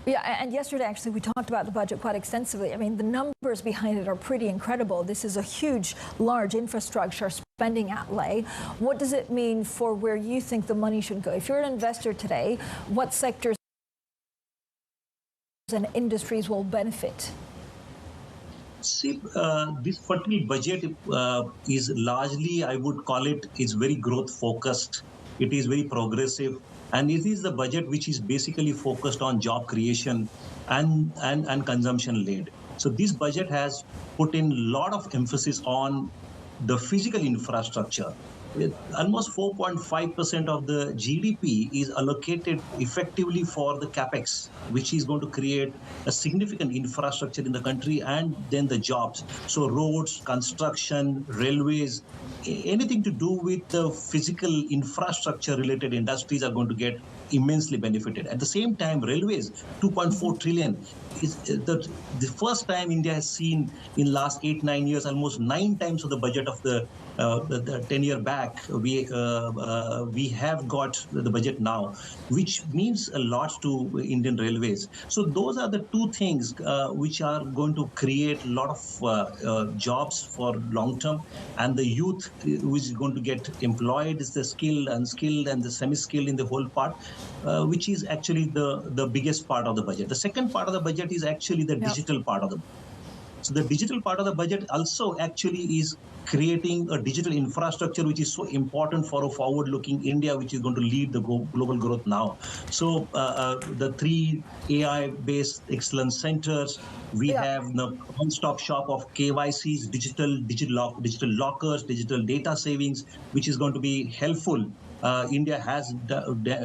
Yeah, and yesterday, actually, we talked about the budget quite extensively. I mean, the numbers behind it are pretty incredible. This is a huge, large infrastructure spending outlay. What does it mean for where you think the money should go? If you're an investor today, what sectors and industries will benefit? See, this particular budget is largely, I would call it, is very growth focused. It is very progressive, and it is the budget which is basically focused on job creation and consumption led. So this budget has put in a lot of emphasis on the physical infrastructure. Almost 4.5% of the GDP is allocated effectively for the capex, which is going to create a significant infrastructure in the country, and then the jobs. So roads, construction, railways, anything to do with the physical infrastructure related industries are going to get immensely benefited. At the same time, railways, 2.4 trillion is the first time India has seen in last 8-9 years, almost 9 times of the budget of the 10-year back. We have got the budget now, which means a lot to Indian Railways. So those are the two things which are going to create a lot of jobs for long term, and the youth who is going to get employed is the skilled, unskilled, and the semi-skilled in the whole part, which is actually the biggest part of the budget. The second part of the budget is actually the digital part of the budget. So the digital part of the budget also actually is creating a digital infrastructure, which is so important for a forward-looking India, which is going to lead the global growth now. So the 3 AI-based excellence centers, we have the one-stop shop of KYCs, digital lockers, digital data savings, which is going to be helpful. India has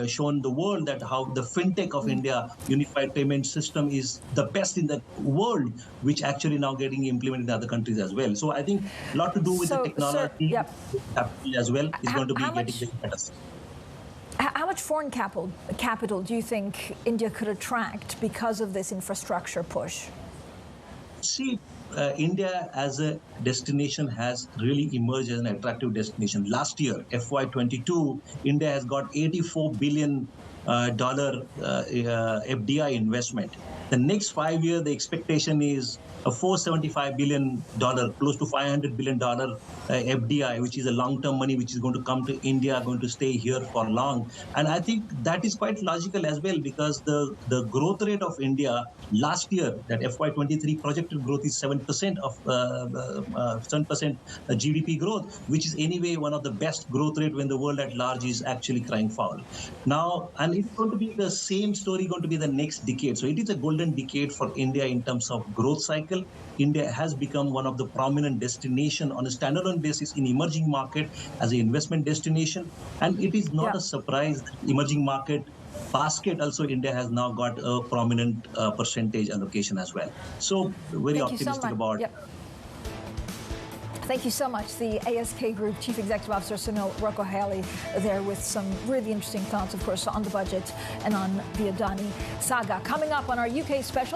shown the world that how the fintech of India unified payment system is the best in the world, which actually now getting implemented in other countries as well. So I think a lot to do with the technology as well is going to be getting better. How much foreign capital do you think India could attract because of this infrastructure push? See, India as a destination has really emerged as an attractive destination. Last year, FY22, India has got $84 billion FDI investment. The next 5 years, the expectation is a $475 billion, close to $500 billion FDI, which is a long-term money which is going to come to India, going to stay here for long. And I think that is quite logical as well, because the growth rate of India last year, that FY23 projected growth is 7% of 7% GDP growth, which is anyway one of the best growth rate when the world at large is actually crying foul. Now, and it's going to be the same story going to be the next decade. So it is a golden decade for India in terms of growth cycle. India has become one of the prominent destination on a standalone basis in emerging market as an investment destination. And it is not a surprise that emerging market basket also India has now got a prominent percentage allocation as well. So very optimistic about. Thank you so much. The ASK Group Chief Executive Officer Sunil Rohokale there with some really interesting thoughts, of course, on the budget and on the Adani saga. Coming up on our UK special.